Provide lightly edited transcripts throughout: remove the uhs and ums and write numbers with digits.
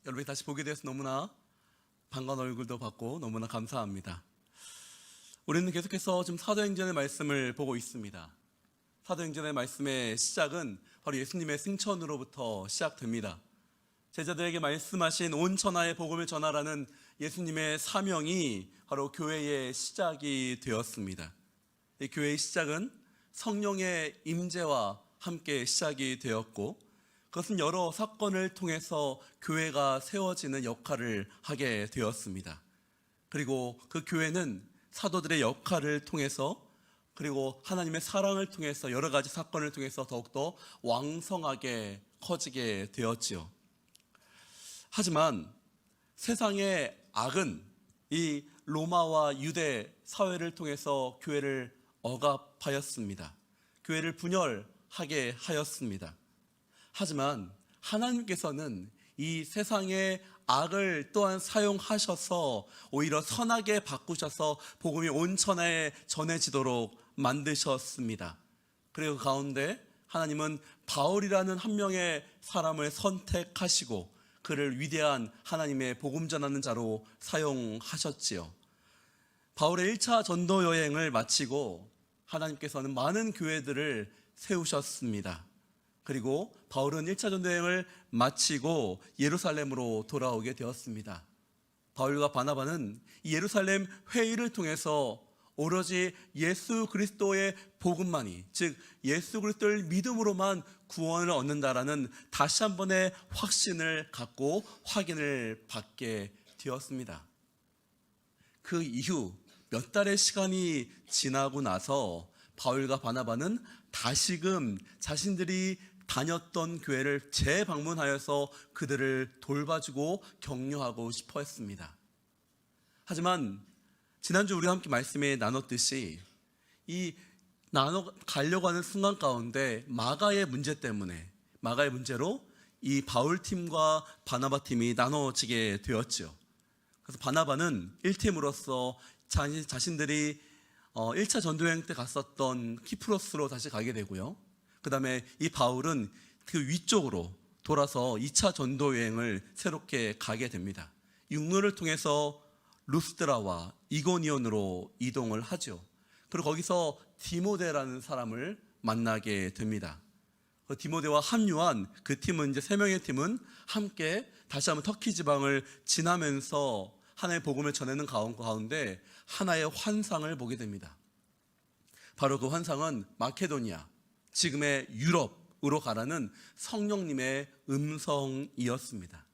여러분이 다시 보게 돼서 너무나 반가운 얼굴도 봤고 너무나 감사합니다. 우리는 계속해서 지금 사도행전의 말씀을 보고 있습니다. 사도행전의 말씀의 시작은 바로 예수님의 승천으로부터 시작됩니다. 제자들에게 말씀하신 온 천하의 복음을 전하라는 예수님의 사명이 바로 교회의 시작이 되었습니다. 이 교회의 시작은 성령의 임재와 함께 시작이 되었고, 그것은 여러 사건을 통해서 교회가 세워지는 역할을 하게 되었습니다. 그리고 그 교회는 사도들의 역할을 통해서, 그리고 하나님의 사랑을 통해서, 여러 가지 사건을 통해서 더욱더 왕성하게 커지게 되었지요. 하지만 세상의 악은 이 로마와 유대 사회를 통해서 교회를 억압하였습니다. 교회를 분열하게 하였습니다. 하지만 하나님께서는 이 세상의 악을 또한 사용하셔서 오히려 선하게 바꾸셔서 복음이 온 천하에 전해지도록 만드셨습니다. 그리고 그 가운데 하나님은 바울이라는 한 명의 사람을 선택하시고 그를 위대한 하나님의 복음 전하는 자로 사용하셨지요. 바울의 1차 전도 여행을 마치고 하나님께서는 많은 교회들을 세우셨습니다. 그리고 바울은 1차 전도 여행을 마치고 예루살렘으로 돌아오게 되었습니다. 바울과 바나바는 이 예루살렘 회의를 통해서 오로지 예수 그리스도의 복음만이, 즉 예수 그리스도를 믿음으로만 구원을 얻는다라는 다시 한 번의 확신을 갖고 확인을 받게 되었습니다. 그 이후 몇 달의 시간이 지나고 나서 바울과 바나바는 다시금 자신들이 다녔던 교회를 재방문하여서 그들을 돌봐주고 격려하고 싶어 했습니다. 하지만 지난주 우리가 함께 말씀에 나눴듯이 이 가려고 하는 순간 가운데 마가의 문제로 이 바울팀과 바나바팀이 나눠지게 되었죠. 그래서 바나바는 1팀으로서 자신들이 1차 전도여행 때 갔었던 키프로스로 다시 가게 되고요. 그 다음에 이 바울은 그 위쪽으로 돌아서 2차 전도여행을 새롭게 가게 됩니다. 육로를 통해서 루스드라와 이고니온으로 이동을 하죠. 그리고 거기서 디모데라는 사람을 만나게 됩니다. 디모데와 합류한 그 팀은, 이제 3명의 팀은 함께 다시 한번 터키 지방을 지나면서 하나의 복음을 전하는 가운데 하나의 환상을 보게 됩니다. 바로 그 환상은 마케도니아, 지금의 유럽으로 가라는 성령님의 음성이었습니다.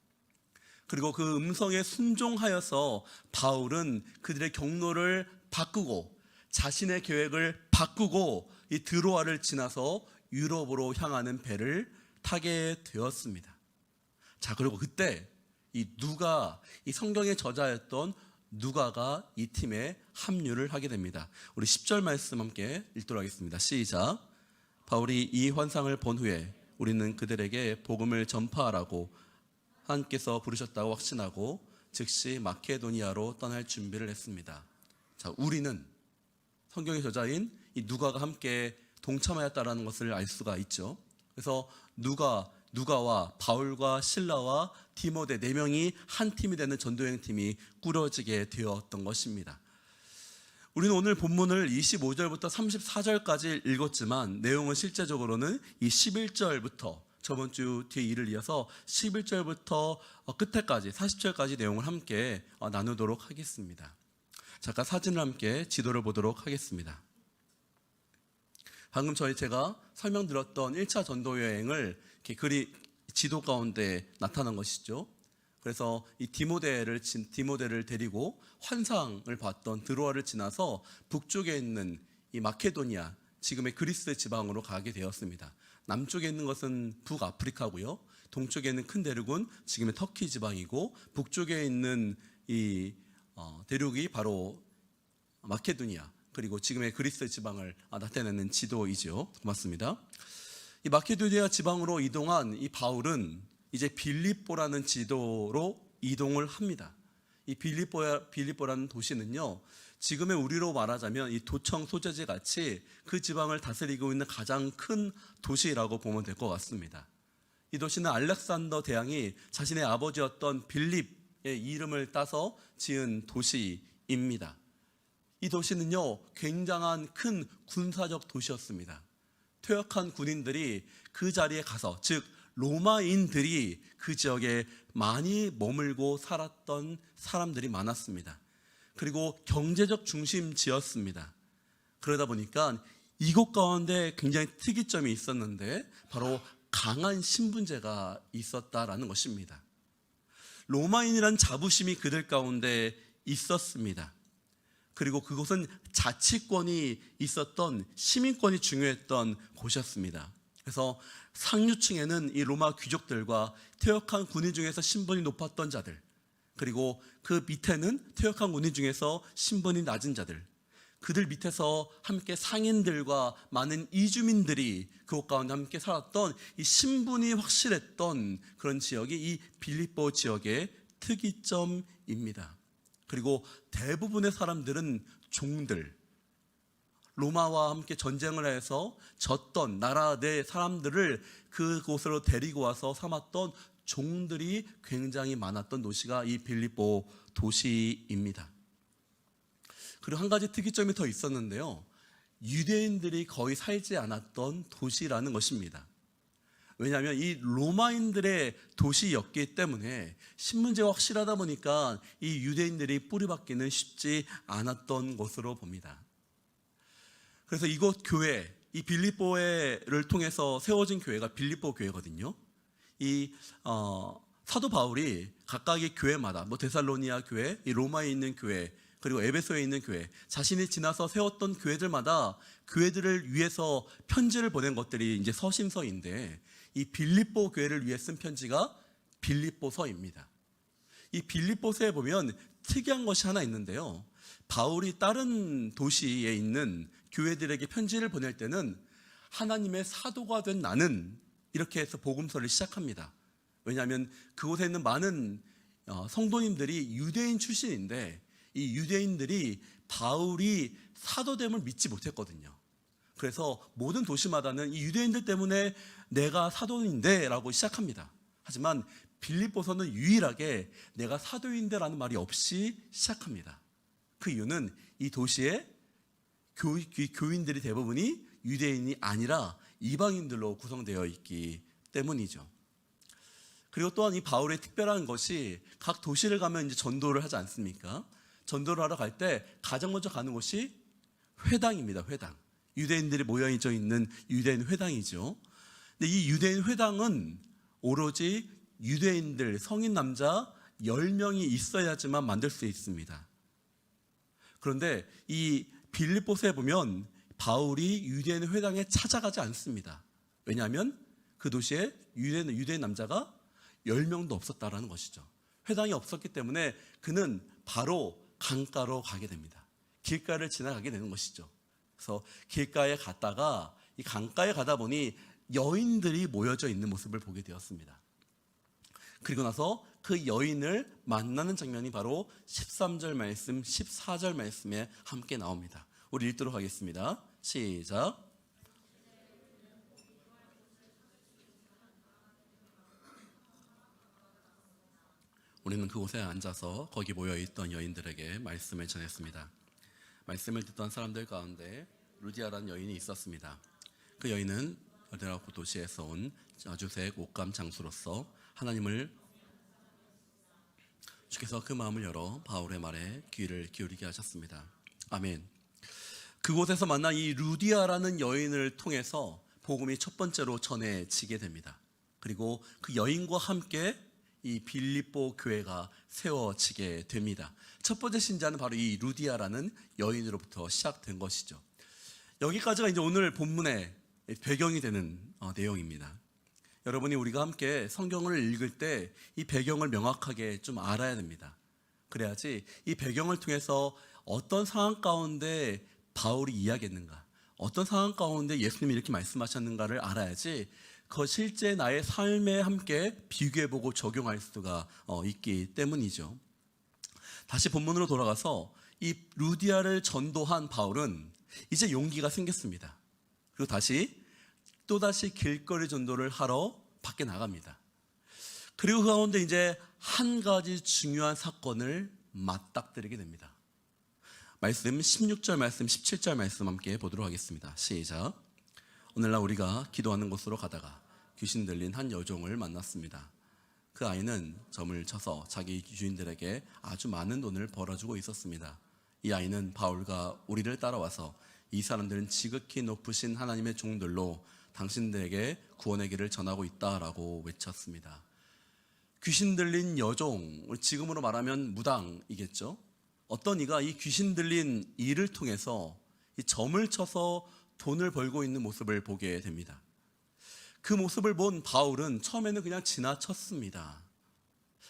그리고 그 음성에 순종하여서 바울은 그들의 경로를 바꾸고 자신의 계획을 바꾸고 이 드로아를 지나서 유럽으로 향하는 배를 타게 되었습니다. 자, 그리고 그때 이 성경의 저자였던 누가가 이 팀에 합류를 하게 됩니다. 우리 10절 말씀 함께 읽도록 하겠습니다. 시작. 바울이 이 환상을 본 후에 우리는 그들에게 복음을 전파하라고 하나님께서 부르셨다고 확신하고 즉시 마케도니아로 떠날 준비를 했습니다. 자, 우리는 성경의 저자인 이 누가가 함께 동참하였다라는 것을 알 수가 있죠. 그래서 누가와 바울과 실라와 디모데 4명이 한 팀이 되는 전도여행 팀이 꾸려지게 되었던 것입니다. 우리는 오늘 본문을 25절부터 34절까지 읽었지만 내용은 실제적으로는 이 11절부터 저번 주 뒤에 일을 이어서 11절부터 끝에까지 40절까지 내용을 함께 나누도록 하겠습니다. 잠깐 사진을 함께 지도를 보도록 하겠습니다. 방금 제가 설명드렸던 1차 전도여행을 이렇게 지도 가운데 나타난 것이죠. 그래서 이 디모데를 데리고 환상을 봤던 드로아를 지나서 북쪽에 있는 이 마케도니아, 지금의 그리스 지방으로 가게 되었습니다. 남쪽에 있는 것은 북아프리카고요. 동쪽에 있는 큰 대륙은 지금의 터키 지방이고, 북쪽에 있는 이 대륙이 바로 마케도니아, 그리고 지금의 그리스 지방을 나타내는 지도이죠. 고맙습니다. 이 마케도니아 지방으로 이동한 이 바울은 이제 빌립보라는 지도로 이동을 합니다. 이 빌립보라는 도시는요, 지금의 우리로 말하자면 이 도청 소재지 같이 그 지방을 다스리고 있는 가장 큰 도시라고 보면 될 것 같습니다. 이 도시는 알렉산더 대왕이 자신의 아버지였던 빌립의 이름을 따서 지은 도시입니다. 이 도시는요, 굉장한 큰 군사적 도시였습니다. 퇴역한 군인들이 그 자리에 가서, 즉 로마인들이 그 지역에 많이 머물고 살았던 사람들이 많았습니다. 그리고 경제적 중심지였습니다. 그러다 보니까 이곳 가운데 굉장히 특이점이 있었는데 바로 강한 신분제가 있었다라는 것입니다. 로마인이란 자부심이 그들 가운데 있었습니다. 그리고 그곳은 자치권이 있었던, 시민권이 중요했던 곳이었습니다. 그래서 상류층에는 이 로마 귀족들과 퇴역한 군인 중에서 신분이 높았던 자들, 그리고 그 밑에는 퇴역한 군인 중에서 신분이 낮은 자들, 그들 밑에서 함께 상인들과 많은 이주민들이 그곳 가운데 함께 살았던 이 신분이 확실했던 그런 지역이 이 빌립보 지역의 특이점입니다. 그리고 대부분의 사람들은 종들, 로마와 함께 전쟁을 해서 졌던 나라 내 사람들을 그곳으로 데리고 와서 삼았던 종들이 굉장히 많았던 도시가 이 빌립보 도시입니다. 그리고 한 가지 특이점이 더 있었는데요, 유대인들이 거의 살지 않았던 도시라는 것입니다. 왜냐하면 이 로마인들의 도시였기 때문에 신분제가 확실하다 보니까 이 유대인들이 뿌리박기는 쉽지 않았던 것으로 봅니다. 그래서 이곳 교회, 이 빌립보를 통해서 세워진 교회가 빌립보 교회거든요. 이 사도 바울이 각각의 교회마다, 데살로니아 교회, 이 로마에 있는 교회, 그리고 에베소에 있는 교회, 자신이 지나서 세웠던 교회들마다 교회들을 위해서 편지를 보낸 것들이 이제 서신서인데, 이 빌립보 교회를 위해 쓴 편지가 빌립보서입니다. 이 빌립보서에 보면 특이한 것이 하나 있는데요, 바울이 다른 도시에 있는 교회들에게 편지를 보낼 때는 하나님의 사도가 된 나는, 이렇게 해서 복음서를 시작합니다. 왜냐하면 그곳에 있는 많은 성도님들이 유대인 출신인데, 이 유대인들이 바울이 사도됨을 믿지 못했거든요. 그래서 모든 도시마다는 이 유대인들 때문에 내가 사도인데 라고 시작합니다. 하지만 빌립보서는 유일하게 내가 사도인데 라는 말이 없이 시작합니다. 그 이유는 이 도시의 교인들이 대부분이 유대인이 아니라 이방인들로 구성되어 있기 때문이죠. 그리고 또한 이 바울의 특별한 것이, 각 도시를 가면 이제 전도를 하지 않습니까? 전도를 하러 갈 때 가장 먼저 가는 곳이 회당입니다. 회당. 유대인들이 모여져 있는 유대인 회당이죠. 근데 이 유대인 회당은 오로지 유대인들, 성인 남자 10명이 있어야지만 만들 수 있습니다. 그런데 이 빌립보서에 보면 바울이 유대인 회당에 찾아가지 않습니다. 왜냐하면 그 도시에 유대인 남자가 10명도 없었다라는 것이죠. 회당이 없었기 때문에 그는 바로 강가로 가게 됩니다. 길가를 지나가게 되는 것이죠. 그래서 길가에 갔다가 이 강가에 가다 보니 여인들이 모여져 있는 모습을 보게 되었습니다. 그리고 나서 그 여인을 만나는 장면이 바로 13절 말씀, 14절 말씀에 함께 나옵니다. 우리 읽도록 하겠습니다. 시작. 우리는 그곳에 앉아서 거기 모여있던 여인들에게 말씀을 전했습니다. 말씀을 듣던 사람들 가운데 루디아라는 여인이 있었습니다. 그 여인은 여드라고 도시에서 온 아주색 옷감 장수로서 하나님을, 주께서 그 마음을 열어 바울의 말에 귀를 기울이게 하셨습니다. 아멘. 그곳에서 만난 이 루디아라는 여인을 통해서 복음이 첫 번째로 전해지게 됩니다. 그리고 그 여인과 함께 이 빌립보 교회가 세워지게 됩니다. 첫 번째 신자는 바로 이 루디아라는 여인으로부터 시작된 것이죠. 여기까지가 이제 오늘 본문의 배경이 되는 내용입니다. 여러분이 우리가 함께 성경을 읽을 때 이 배경을 명확하게 좀 알아야 됩니다. 그래야지 이 배경을 통해서 어떤 상황 가운데 바울이 이야기했는가, 어떤 상황 가운데 예수님이 이렇게 말씀하셨는가를 알아야지 그 실제 나의 삶에 함께 비교해보고 적용할 수가 있기 때문이죠. 다시 본문으로 돌아가서 이 루디아를 전도한 바울은 이제 용기가 생겼습니다. 그리고 또다시 길거리 전도를 하러 밖에 나갑니다. 그리고 그 가운데 이제 한 가지 중요한 사건을 맞닥뜨리게 됩니다. 말씀 16절 말씀 17절 말씀 함께 보도록 하겠습니다. 시작. 오늘날 우리가 기도하는 곳으로 가다가 귀신 들린 한 여종을 만났습니다. 그 아이는 점을 쳐서 자기 주인들에게 아주 많은 돈을 벌어주고 있었습니다. 이 아이는 바울과 우리를 따라와서 이 사람들은 지극히 높으신 하나님의 종들로 당신들에게 구원의 길을 전하고 있다라고 외쳤습니다. 귀신 들린 여종, 지금으로 말하면 무당이겠죠. 어떤 이가 이 귀신 들린 이를 통해서 이 점을 쳐서 돈을 벌고 있는 모습을 보게 됩니다. 그 모습을 본 바울은 처음에는 그냥 지나쳤습니다.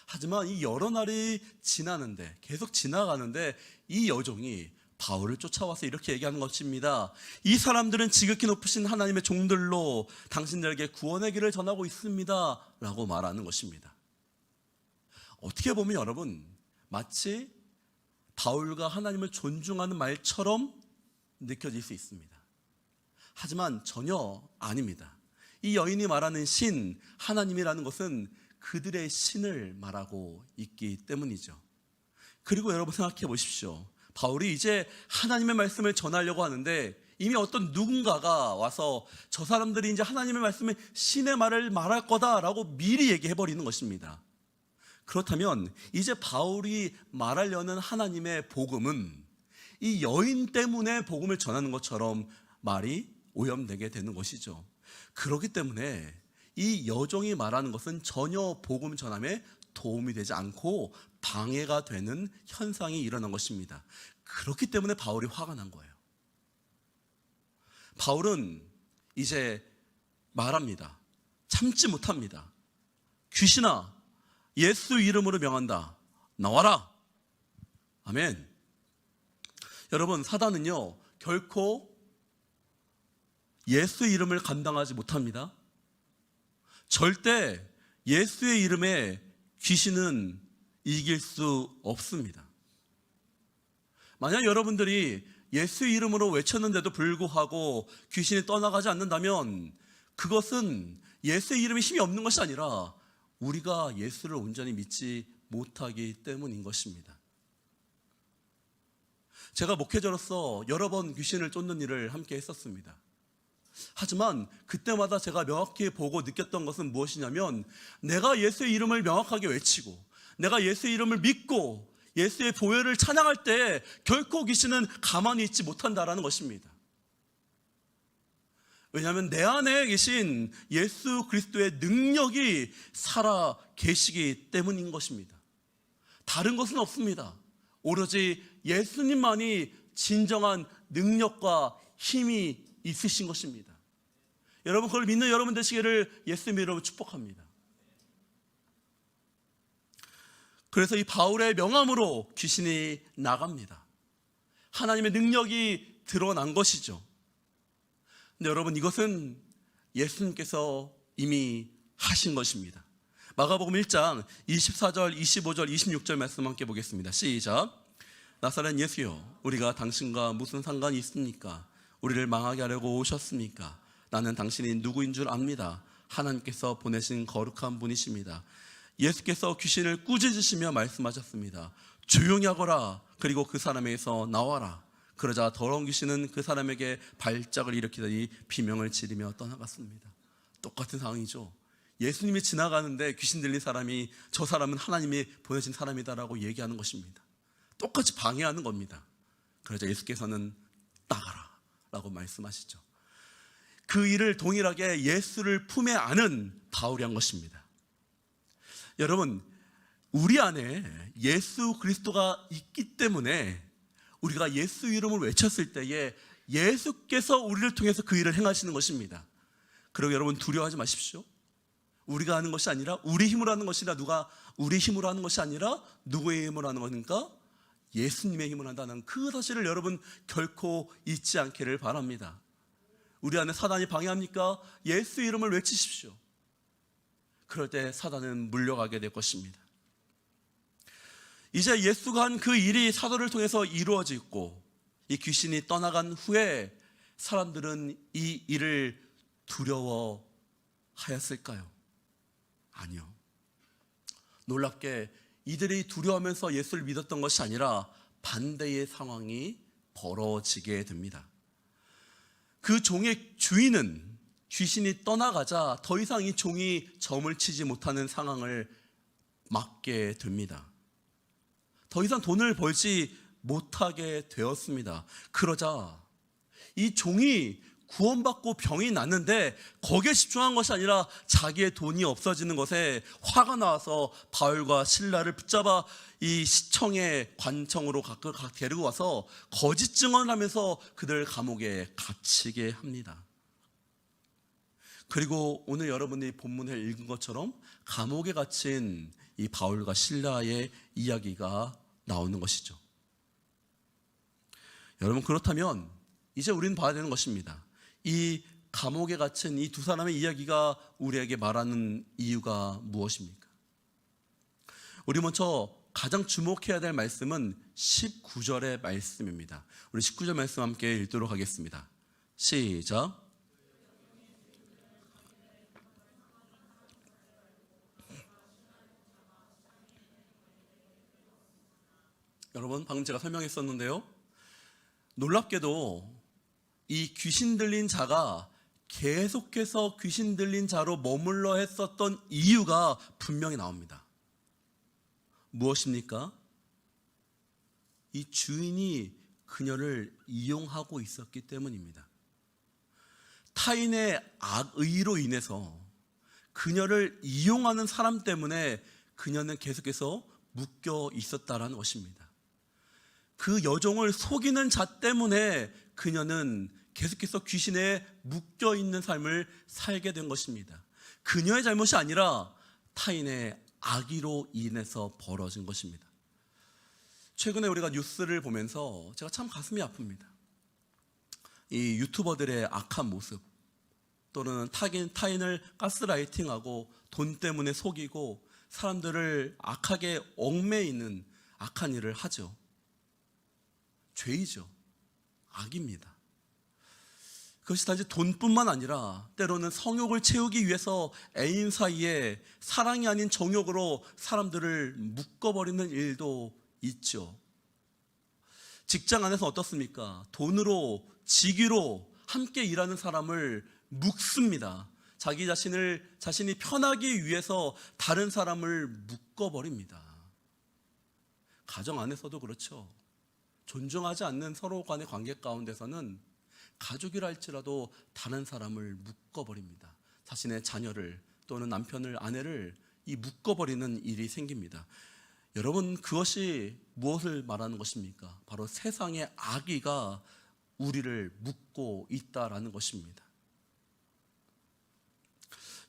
하지만 이 여러 날이 지나는데, 계속 지나가는데 이 여종이 바울을 쫓아와서 이렇게 얘기하는 것입니다. 이 사람들은 지극히 높으신 하나님의 종들로 당신들에게 구원의 길을 전하고 있습니다 라고 말하는 것입니다. 어떻게 보면 여러분, 마치 바울과 하나님을 존중하는 말처럼 느껴질 수 있습니다. 하지만 전혀 아닙니다. 이 여인이 말하는 신, 하나님이라는 것은 그들의 신을 말하고 있기 때문이죠. 그리고 여러분 생각해 보십시오. 바울이 이제 하나님의 말씀을 전하려고 하는데 이미 어떤 누군가가 와서 저 사람들이 이제 하나님의 말씀을 신의 말을 말할 거다라고 미리 얘기해 버리는 것입니다. 그렇다면 이제 바울이 말하려는 하나님의 복음은 이 여인 때문에 복음을 전하는 것처럼 말이 오염되게 되는 것이죠. 그렇기 때문에 이 여종이 말하는 것은 전혀 복음 전함에 도움이 되지 않고 방해가 되는 현상이 일어난 것입니다. 그렇기 때문에 바울이 화가 난 거예요. 바울은 이제 말합니다. 참지 못합니다. 귀신아, 예수 이름으로 명한다. 나와라. 아멘. 여러분, 사단은요 결코 예수 이름을 감당하지 못합니다. 절대 예수의 이름에 귀신은 이길 수 없습니다. 만약 여러분들이 예수 이름으로 외쳤는데도 불구하고 귀신이 떠나가지 않는다면 그것은 예수의 이름에 힘이 없는 것이 아니라 우리가 예수를 온전히 믿지 못하기 때문인 것입니다. 제가 목회자로서 여러 번 귀신을 쫓는 일을 함께 했었습니다. 하지만 그때마다 제가 명확히 보고 느꼈던 것은 무엇이냐면 내가 예수의 이름을 명확하게 외치고 내가 예수의 이름을 믿고 예수의 보혈을 찬양할 때 결코 귀신은 가만히 있지 못한다라는 것입니다. 왜냐하면 내 안에 계신 예수 그리스도의 능력이 살아 계시기 때문인 것입니다. 다른 것은 없습니다. 오로지 예수님만이 진정한 능력과 힘이 있으신 것입니다. 여러분, 그걸 믿는 여러분 되시기를 예수님의 이름으로 축복합니다. 그래서 이 바울의 명함으로 귀신이 나갑니다. 하나님의 능력이 드러난 것이죠. 근데 여러분, 이것은 예수님께서 이미 하신 것입니다. 마가복음 1장 24절, 25절, 26절 말씀 함께 보겠습니다. 시작. 나사렛 예수여, 우리가 당신과 무슨 상관이 있습니까? 우리를 망하게 하려고 오셨습니까? 나는 당신이 누구인 줄 압니다. 하나님께서 보내신 거룩한 분이십니다. 예수께서 귀신을 꾸짖으시며 말씀하셨습니다. 조용히 하거라. 그리고 그 사람에게서 나와라. 그러자 더러운 귀신은 그 사람에게 발작을 일으키더니 비명을 지르며 떠나갔습니다. 똑같은 상황이죠. 예수님이 지나가는데 귀신 들린 사람이 저 사람은 하나님이 보내신 사람이다라고 얘기하는 것입니다. 똑같이 방해하는 겁니다. 그러자 예수께서는 나가라 라고 말씀하시죠. 그 일을 동일하게 예수를 품에 안은 바울이 한 것입니다. 여러분, 우리 안에 예수 그리스도가 있기 때문에 우리가 예수 이름을 외쳤을 때에 예수께서 우리를 통해서 그 일을 행하시는 것입니다. 그리고 여러분, 두려워하지 마십시오. 우리가 하는 것이 아니라 우리 힘으로 하는 것이라 누가 우리 힘으로 하는 것이 아니라 누구의 힘으로 하는 것입니까? 예수님의 힘으로 한다는 그 사실을 여러분 결코 잊지 않기를 바랍니다. 우리 안에 사단이 방해합니까? 예수 이름을 외치십시오. 그럴 때 사단은 물려가게 될 것입니다. 이제 예수가 한 그 일이 사도를 통해서 이루어지고 이 귀신이 떠나간 후에 사람들은 이 일을 두려워하였을까요? 아니요. 놀랍게 이들이 두려워하면서 예수를 믿었던 것이 아니라 반대의 상황이 벌어지게 됩니다. 그 종의 주인은 귀신이 떠나가자 더 이상 이 종이 점을 치지 못하는 상황을 맞게 됩니다. 더 이상 돈을 벌지 못하게 되었습니다. 그러자 이 종이 구원받고 병이 났는데 거기에 집중한 것이 아니라 자기의 돈이 없어지는 것에 화가 나서 바울과 실라를 붙잡아 이 시청의 관청으로 데리고 와서 거짓 증언을 하면서 그들 감옥에 갇히게 합니다. 그리고 오늘 여러분이 본문을 읽은 것처럼 감옥에 갇힌 이 바울과 실라의 이야기가 나오는 것이죠. 여러분, 그렇다면 이제 우리는 봐야 되는 것입니다. 이 감옥에 갇힌 이 두 사람의 이야기가 우리에게 말하는 이유가 무엇입니까? 우리 먼저 가장 주목해야 될 말씀은 19절의 말씀입니다. 우리 19절 말씀 함께 읽도록 하겠습니다. 시작. 여러분, 방금 제가 설명했었는데요, 놀랍게도 이 귀신 들린 자가 계속해서 귀신 들린 자로 머물러 했었던 이유가 분명히 나옵니다. 무엇입니까? 이 주인이 그녀를 이용하고 있었기 때문입니다. 타인의 악의로 인해서 그녀를 이용하는 사람 때문에 그녀는 계속해서 묶여 있었다라는 것입니다. 그 여종을 속이는 자 때문에 그녀는 계속해서 귀신에 묶여 있는 삶을 살게 된 것입니다. 그녀의 잘못이 아니라 타인의 악의로 인해서 벌어진 것입니다. 최근에 우리가 뉴스를 보면서 제가 참 가슴이 아픕니다. 이 유튜버들의 악한 모습, 또는 타인을 가스라이팅하고 돈 때문에 속이고 사람들을 악하게 얽매이는 악한 일을 하죠. 죄이죠. 악입니다. 그것이 단지 돈뿐만 아니라 때로는 성욕을 채우기 위해서 애인 사이에 사랑이 아닌 정욕으로 사람들을 묶어버리는 일도 있죠. 직장 안에서 어떻습니까? 돈으로, 직위로 함께 일하는 사람을 묶습니다. 자신이 편하기 위해서 다른 사람을 묶어버립니다. 가정 안에서도 그렇죠. 존중하지 않는 서로 간의 관계 가운데서는 가족이라 할지라도 다른 사람을 묶어버립니다. 자신의 자녀를 또는 남편을, 아내를 이 묶어버리는 일이 생깁니다. 여러분, 그것이 무엇을 말하는 것입니까? 바로 세상의 악의가 우리를 묶고 있다라는 것입니다.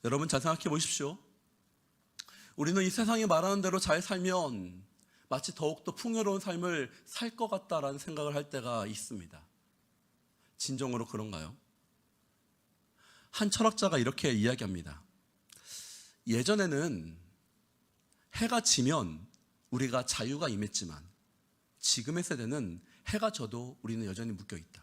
여러분, 잘 생각해 보십시오. 우리는 이 세상이 말하는 대로 잘 살면 마치 더욱더 풍요로운 삶을 살 것 같다라는 생각을 할 때가 있습니다. 진정으로 그런가요? 한 철학자가 이렇게 이야기합니다. 예전에는 해가 지면 우리가 자유가 임했지만 지금의 세대는 해가 져도 우리는 여전히 묶여 있다.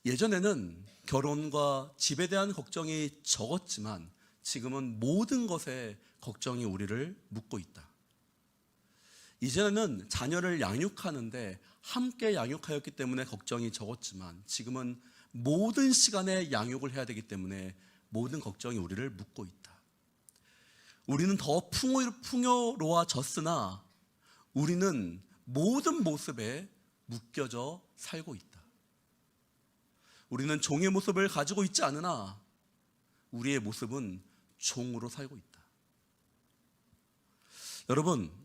예전에는 결혼과 집에 대한 걱정이 적었지만 지금은 모든 것에 걱정이 우리를 묶고 있다. 이제는 자녀를 양육하는데 함께 양육하였기 때문에 걱정이 적었지만 지금은 모든 시간에 양육을 해야 되기 때문에 모든 걱정이 우리를 묶고 있다. 우리는 더 풍요로워졌으나 우리는 모든 모습에 묶여져 살고 있다. 우리는 종의 모습을 가지고 있지 않으나 우리의 모습은 종으로 살고 있다. 여러분,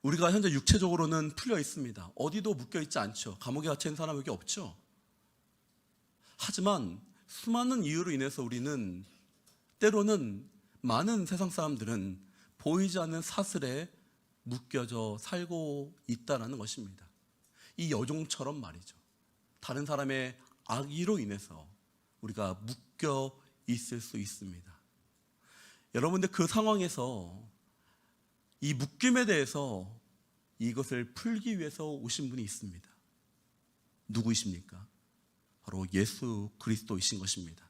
우리가 현재 육체적으로는 풀려 있습니다. 어디도 묶여 있지 않죠. 감옥에 갇힌 사람 여기 없죠. 하지만 수많은 이유로 인해서 우리는 때로는 많은 세상 사람들은 보이지 않는 사슬에 묶여져 살고 있다는 것입니다. 이 여종처럼 말이죠. 다른 사람의 악의로 인해서 우리가 묶여 있을 수 있습니다. 여러분들, 그 상황에서 이 묶임에 대해서 이것을 풀기 위해서 오신 분이 있습니다. 누구이십니까? 바로 예수 그리스도이신 것입니다.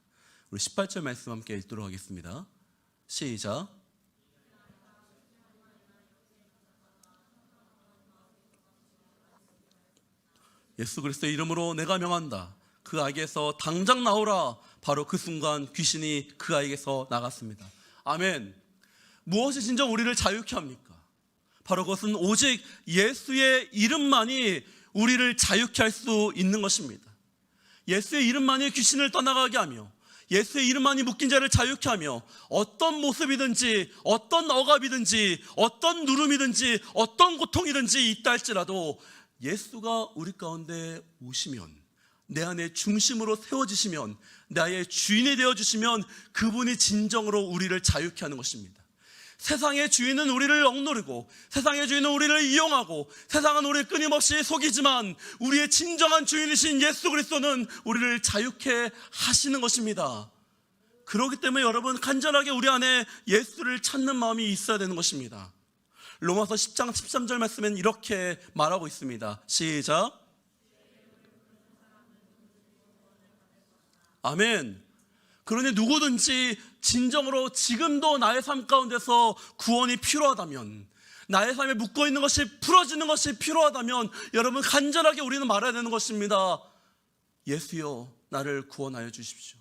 우리 18절 말씀 함께 읽도록 하겠습니다. 시작. 예수 그리스도의 이름으로 내가 명한다. 그 아이에게서 당장 나오라. 바로 그 순간 귀신이 그 아이에게서 나갔습니다. 아멘. 무엇이 진정 우리를 자유케 합니까? 바로 그것은 오직 예수의 이름만이 우리를 자유케 할 수 있는 것입니다. 예수의 이름만이 귀신을 떠나가게 하며, 예수의 이름만이 묶인 자를 자유케 하며, 어떤 모습이든지 어떤 억압이든지 어떤 누름이든지 어떤 고통이든지 있다 할지라도 예수가 우리 가운데 오시면, 내 안에 중심으로 세워지시면, 나의 주인이 되어주시면 그분이 진정으로 우리를 자유케 하는 것입니다. 세상의 주인은 우리를 억누르고, 세상의 주인은 우리를 이용하고, 세상은 우리를 끊임없이 속이지만 우리의 진정한 주인이신 예수 그리스도는 우리를 자유케 하시는 것입니다. 그렇기 때문에 여러분, 간절하게 우리 안에 예수를 찾는 마음이 있어야 되는 것입니다. 로마서 10장 13절 말씀엔 이렇게 말하고 있습니다. 시작. 아멘. 그러니 누구든지 진정으로 지금도 나의 삶 가운데서 구원이 필요하다면, 나의 삶에 묶어있는 것이 풀어지는 것이 필요하다면, 여러분 간절하게 우리는 말해야 되는 것입니다. 예수여, 나를 구원하여 주십시오.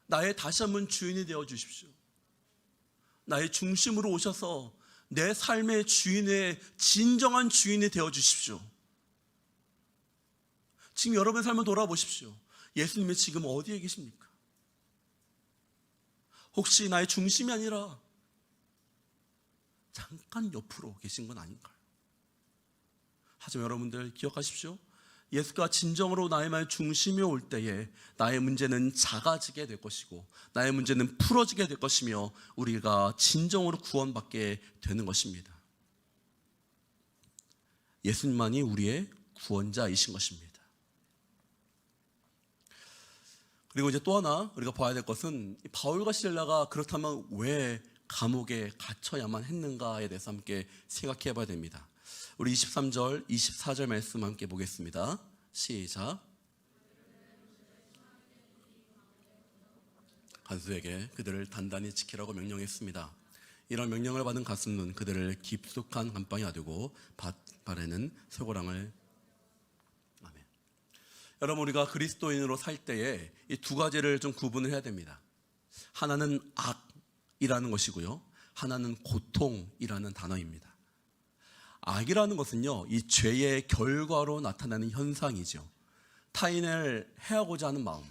나의 다시 한번 주인이 되어 주십시오. 나의 중심으로 오셔서 내 삶의 주인의 진정한 주인이 되어 주십시오. 지금 여러분의 삶을 돌아보십시오. 예수님이 지금 어디에 계십니까? 혹시 나의 중심이 아니라 잠깐 옆으로 계신 건 아닌가요? 하지만 여러분들 기억하십시오. 예수가 진정으로 나의 마음의 중심에 올 때에 나의 문제는 작아지게 될 것이고, 나의 문제는 풀어지게 될 것이며, 우리가 진정으로 구원받게 되는 것입니다. 예수님만이 우리의 구원자이신 것입니다. 그리고 이제 또 하나 우리가 봐야 될 것은, 바울과 실라가 그렇다면 왜 감옥에 갇혀야만 했는가에 대해서 함께 생각해 봐야 됩니다. 우리 23절, 24절 말씀 함께 보겠습니다. 시작. 간수에게 그들을 단단히 지키라고 명령했습니다. 이런 명령을 받은 간수는 그들을 깊숙한 감방에 놔두고 발에는 쇠고랑을. 아멘. 여러분, 우리가 그리스도인으로 살 때에 이 두 가지를 좀 구분을 해야 됩니다. 하나는 악이라는 것이고요, 하나는 고통이라는 단어입니다. 악이라는 것은요, 이 죄의 결과로 나타나는 현상이죠. 타인을 해하고자 하는 마음,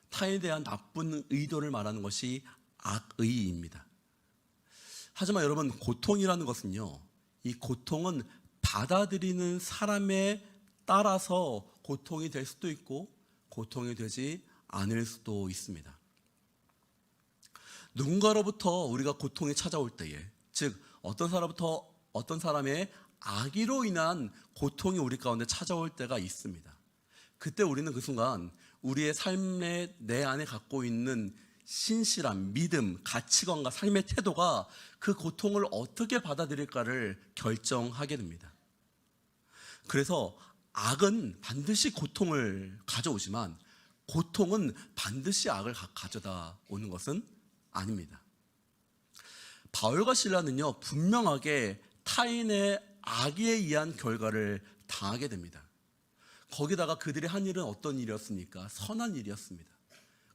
타인에 대한 나쁜 의도를 말하는 것이 악의입니다. 하지만 여러분, 고통이라는 것은요, 이 고통은 받아들이는 사람에 따라서 고통이 될 수도 있고 고통이 되지 않을 수도 있습니다. 누군가로부터 우리가 고통이 찾아올 때에, 즉 어떤 사람의 악의로 인한 고통이 우리 가운데 찾아올 때가 있습니다. 그때 우리는 그 순간 우리의 삶에, 내 안에 갖고 있는 신실함, 믿음, 가치관과 삶의 태도가 그 고통을 어떻게 받아들일까를 결정하게 됩니다. 그래서 악은 반드시 고통을 가져오지만 고통은 반드시 악을 가져다 오는 것은 아닙니다. 바울과 실라는요, 분명하게 타인의 악에 의한 결과를 당하게 됩니다. 거기다가 그들이 한 일은 어떤 일이었습니까? 선한 일이었습니다.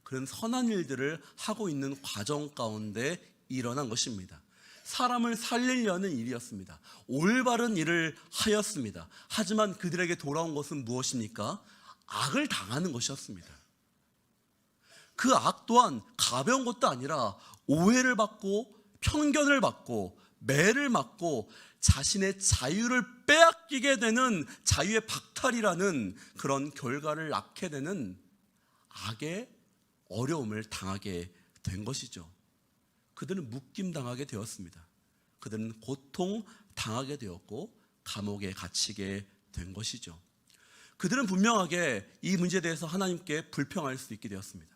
그런 선한 일들을 하고 있는 과정 가운데 일어난 것입니다. 사람을 살리려는 일이었습니다. 올바른 일을 하였습니다. 하지만 그들에게 돌아온 것은 무엇입니까? 악을 당하는 것이었습니다. 그 악 또한 가벼운 것도 아니라 오해를 받고 편견을 받고 매를 맞고 자신의 자유를 빼앗기게 되는 자유의 박탈이라는 그런 결과를 낳게 되는 악의 어려움을 당하게 된 것이죠. 그들은 묶임당하게 되었습니다. 그들은 고통당하게 되었고 감옥에 갇히게 된 것이죠. 그들은 분명하게 이 문제에 대해서 하나님께 불평할 수 있게 되었습니다.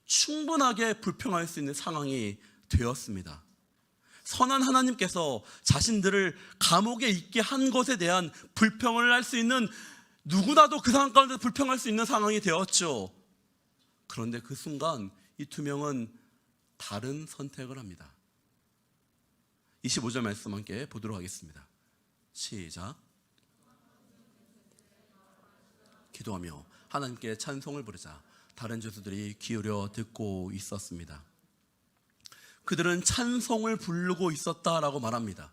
충분하게 불평할 수 있는 상황이 되었습니다. 선한 하나님께서 자신들을 감옥에 있게 한 것에 대한 불평을 할 수 있는, 누구나도 그 상황 가운데 불평할 수 있는 상황이 되었죠. 그런데 그 순간 이 두 명은 다른 선택을 합니다. 25절 말씀 함께 보도록 하겠습니다. 시작. 기도하며 하나님께 찬송을 부르자 다른 죄수들이 기울여 듣고 있었습니다. 그들은 찬송을 부르고 있었다라고 말합니다.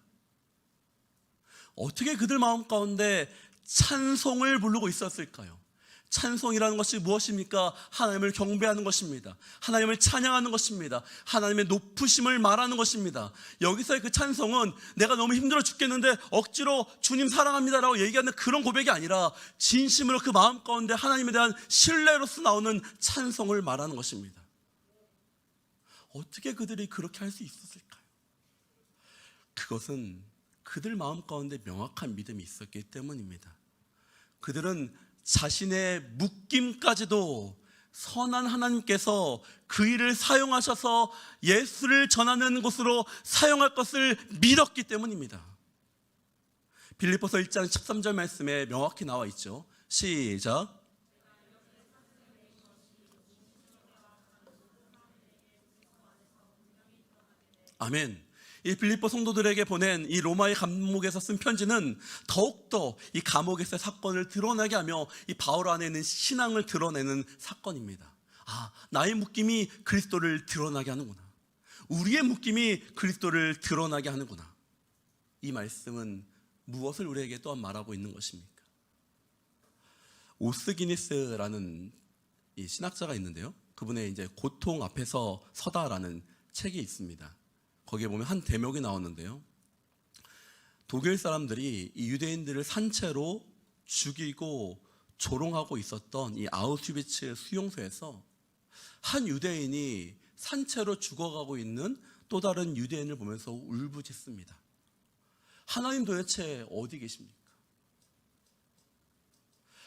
어떻게 그들 마음 가운데 찬송을 부르고 있었을까요? 찬송이라는 것이 무엇입니까? 하나님을 경배하는 것입니다. 하나님을 찬양하는 것입니다. 하나님의 높으심을 말하는 것입니다. 여기서의 그 찬송은 내가 너무 힘들어 죽겠는데 억지로 주님 사랑합니다라고 얘기하는 그런 고백이 아니라 진심으로 그 마음 가운데 하나님에 대한 신뢰로서 나오는 찬송을 말하는 것입니다. 어떻게 그들이 그렇게 할 수 있었을까요? 그것은 그들 마음 가운데 명확한 믿음이 있었기 때문입니다. 그들은 자신의 묶임까지도 선한 하나님께서 그 일을 사용하셔서 예수를 전하는 곳으로 사용할 것을 믿었기 때문입니다. 빌립보서 1장 13절 말씀에 명확히 나와 있죠. 시작. 아멘. 이 빌립보 성도들에게 보낸 이 로마의 감옥에서 쓴 편지는 더욱더 이 감옥에서의 사건을 드러나게 하며 이 바울 안에 있는 신앙을 드러내는 사건입니다. 아, 나의 묶임이 그리스도를 드러나게 하는구나. 우리의 묶임이 그리스도를 드러나게 하는구나. 이 말씀은 무엇을 우리에게 또한 말하고 있는 것입니까? 오스기니스라는 이 신학자가 있는데요. 그분의 이제 고통 앞에서 서다라는 책이 있습니다. 거기에 보면 한 대목이 나오는데요. 독일 사람들이 이 유대인들을 산채로 죽이고 조롱하고 있었던 이 아우슈비츠 수용소에서 한 유대인이 산채로 죽어가고 있는 또 다른 유대인을 보면서 울부짖습니다. 하나님 도대체 어디 계십니까?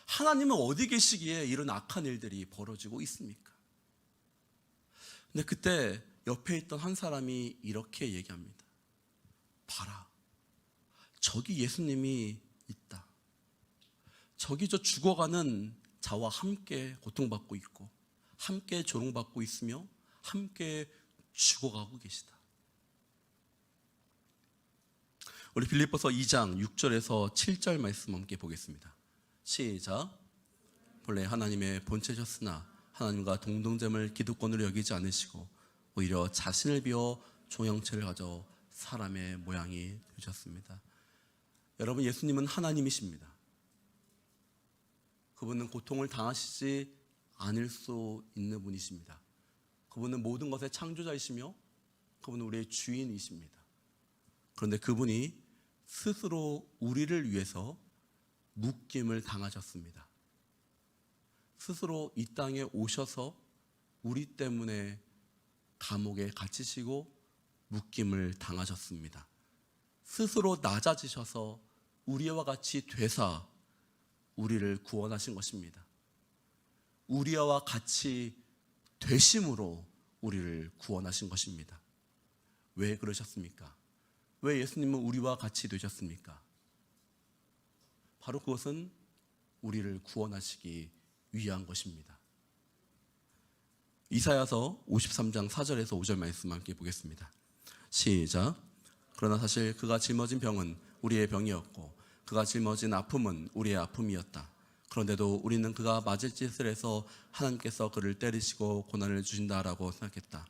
하나님은 어디 계시기에 이런 악한 일들이 벌어지고 있습니까? 근데 그때 옆에 있던 한 사람이 이렇게 얘기합니다. 봐라, 저기 예수님이 있다. 저기 저 죽어가는 자와 함께 고통받고 있고 함께 조롱받고 있으며 함께 죽어가고 계시다. 우리 빌립보서 2장 6절에서 7절 말씀 함께 보겠습니다. 시작. 본래 하나님의 본체셨으나 하나님과 동등됨을 기득권으로 여기지 않으시고 오히려 자신을 비워 종형체를 가져 사람의 모양이 되셨습니다. 여러분, 예수님은 하나님이십니다. 그분은 고통을 당하시지 않을 수 있는 분이십니다. 그분은 모든 것의 창조자이시며 그분은 우리의 주인이십니다. 그런데 그분이 스스로 우리를 위해서 묶임을 당하셨습니다. 스스로 이 땅에 오셔서 우리 때문에 감옥에 갇히시고 묶임을 당하셨습니다. 스스로 낮아지셔서 우리와 같이 되사 우리를 구원하신 것입니다. 우리와 같이 되심으로 우리를 구원하신 것입니다. 왜 그러셨습니까? 왜 예수님은 우리와 같이 되셨습니까? 바로 그것은 우리를 구원하시기 위한 것입니다. 이사야서 53장 4절에서 5절 말씀 함께 보겠습니다. 시작. 그러나 사실 그가 짊어진 병은 우리의 병이었고 그가 짊어진 아픔은 우리의 아픔이었다. 그런데도 우리는 그가 맞을 짓을 해서 하나님께서 그를 때리시고 고난을 주신다라고 생각했다.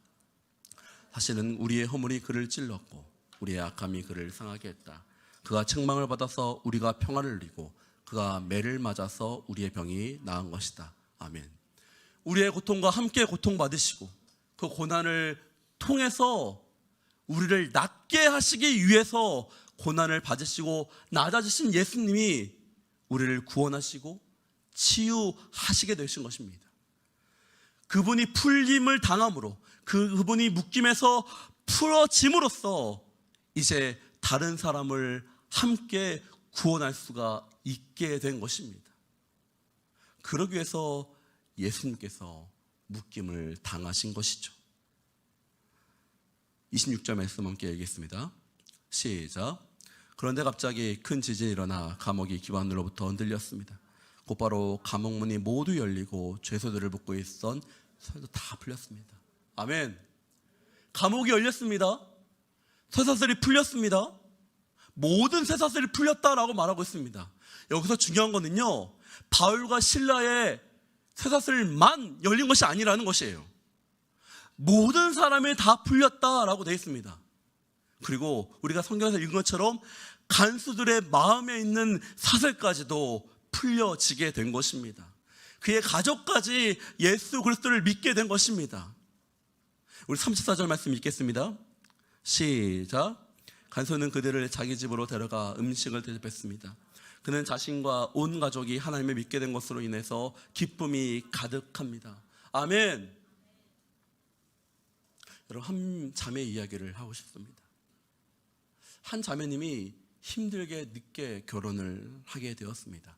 사실은 우리의 허물이 그를 찔렀고 우리의 악함이 그를 상하게 했다. 그가 책망을 받아서 우리가 평안을 누리고 그가 매를 맞아서 우리의 병이 나은 것이다. 아멘. 우리의 고통과 함께 고통받으시고 그 고난을 통해서 우리를 낫게 하시기 위해서 고난을 받으시고 낮아지신 예수님이 우리를 구원하시고 치유하시게 되신 것입니다. 그분이 풀림을 당함으로 그분이 묶임에서 풀어짐으로써 이제 다른 사람을 함께 구원할 수가 있게 된 것입니다. 그러기 위해서 예수님께서 묶임을 당하신 것이죠. 26절 말씀 함께 읽겠습니다. 시작. 그런데 갑자기 큰 지진이 일어나 감옥이 기반으로부터 흔들렸습니다. 곧바로 감옥문이 모두 열리고 죄수들을 묶고 있던 다 풀렸습니다. 아멘. 감옥이 열렸습니다. 쇠사슬이 풀렸습니다. 모든 쇠사슬이 풀렸다라고 말하고 있습니다. 여기서 중요한 거는요, 바울과 실라의 쇠사슬만 열린 것이 아니라는 것이에요. 모든 사람이 다 풀렸다라고 되어 있습니다. 그리고 우리가 성경에서 읽은 것처럼 간수들의 마음에 있는 사슬까지도 풀려지게 된 것입니다. 그의 가족까지 예수 그리스도를 믿게 된 것입니다. 우리 34절 말씀 읽겠습니다. 시작. 간수는 그들을 자기 집으로 데려가 음식을 대접했습니다. 그는 자신과 온 가족이 하나님을 믿게 된 것으로 인해서 기쁨이 가득합니다. 아멘. 여러분, 한 자매 이야기를 하고 싶습니다. 한 자매님이 힘들게 늦게 결혼을 하게 되었습니다.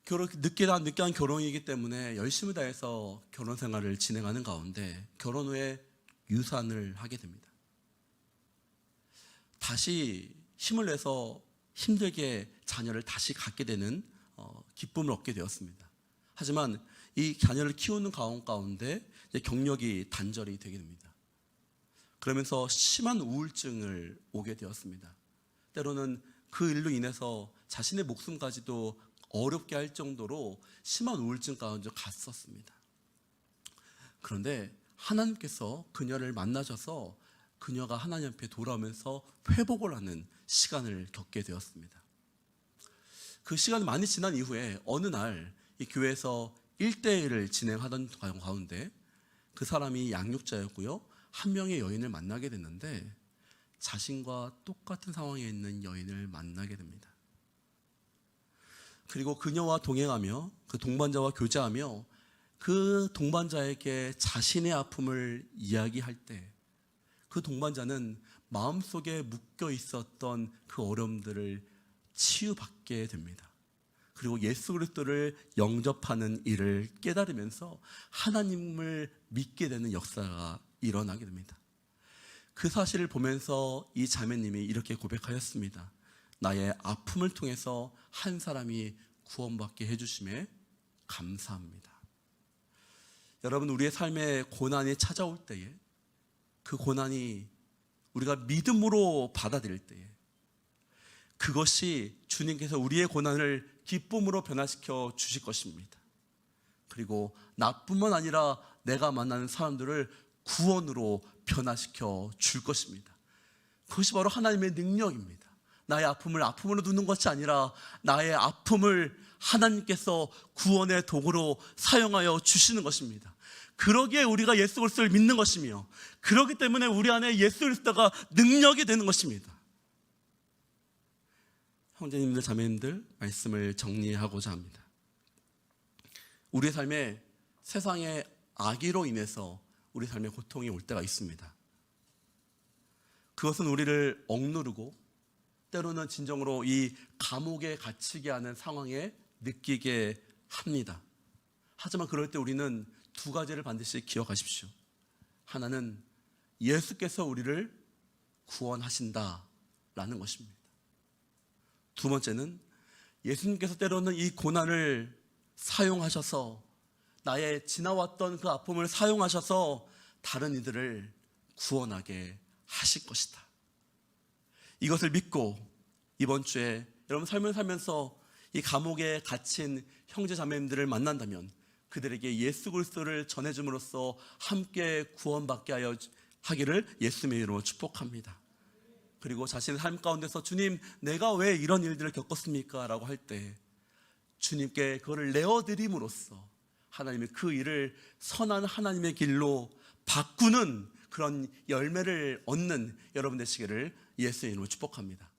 늦게 한 결혼이기 때문에 열심히 다해서 결혼 생활을 진행하는 가운데 결혼 후에 유산을 하게 됩니다. 다시 힘을 내서 힘들게 자녀를 다시 갖게 되는 기쁨을 얻게 되었습니다. 하지만 이 자녀를 키우는 가운데 경력이 단절이 되게 됩니다. 그러면서 심한 우울증을 오게 되었습니다. 때로는 그 일로 인해서 자신의 목숨까지도 어렵게 할 정도로 심한 우울증 가운데 갔었습니다. 그런데 하나님께서 그녀를 만나셔서 그녀가 하나님 앞에 돌아오면서 회복을 하는 시간을 겪게 되었습니다. 그 시간이 많이 지난 이후에 어느 날 이 교회에서 1대1을 진행하던 가운데 그 사람이 양육자였고요, 한 명의 여인을 만나게 됐는데 자신과 똑같은 상황에 있는 여인을 만나게 됩니다. 그리고 그녀와 동행하며 그 동반자와 교제하며 그 동반자에게 자신의 아픔을 이야기할 때 그 동반자는 마음속에 묶여 있었던 그 어려움들을 치유받게 됩니다. 그리고 예수 그리스도를 영접하는 일을 깨달으면서 하나님을 믿게 되는 역사가 일어나게 됩니다. 그 사실을 보면서 이 자매님이 이렇게 고백하였습니다. 나의 아픔을 통해서 한 사람이 구원받게 해주심에 감사합니다. 여러분, 우리의 삶에 고난이 찾아올 때에 그 고난이 우리가 믿음으로 받아들일 때에 그것이 주님께서 우리의 고난을 기쁨으로 변화시켜 주실 것입니다. 그리고 나뿐만 아니라 내가 만나는 사람들을 구원으로 변화시켜 줄 것입니다. 그것이 바로 하나님의 능력입니다. 나의 아픔으로 두는 것이 아니라 나의 아픔을 하나님께서 구원의 도구로 사용하여 주시는 것입니다. 그러기에 우리가 예수 그리스도를 믿는 것이며, 그렇기 때문에 우리 안에 예수 그리스도가 능력이 되는 것입니다. 형제님들, 자매님들, 말씀을 정리하고자 합니다. 우리의 삶에 세상의 악의로 인해서 우리 삶에 고통이 올 때가 있습니다. 그것은 우리를 억누르고 때로는 진정으로 이 감옥에 갇히게 하는 상황에 느끼게 합니다. 하지만 그럴 때 우리는 두 가지를 반드시 기억하십시오. 하나는 예수께서 우리를 구원하신다라는 것입니다. 두 번째는 예수님께서 때로는 이 고난을 사용하셔서, 나의 지나왔던 그 아픔을 사용하셔서 다른 이들을 구원하게 하실 것이다. 이것을 믿고 이번 주에 여러분 삶을 살면서 이 감옥에 갇힌 형제 자매님들을 만난다면 그들에게 예수 그리스도를 전해줌으로써 함께 구원받게 하기를 예수님의 이름으로 축복합니다. 그리고 자신의 삶 가운데서 주님, 내가 왜 이런 일들을 겪었습니까? 라고 할 때 주님께 그거를 내어드림으로써 하나님이 그 일을 선한 하나님의 길로 바꾸는 그런 열매를 얻는 여러분 되시기를 예수의 이름으로 축복합니다.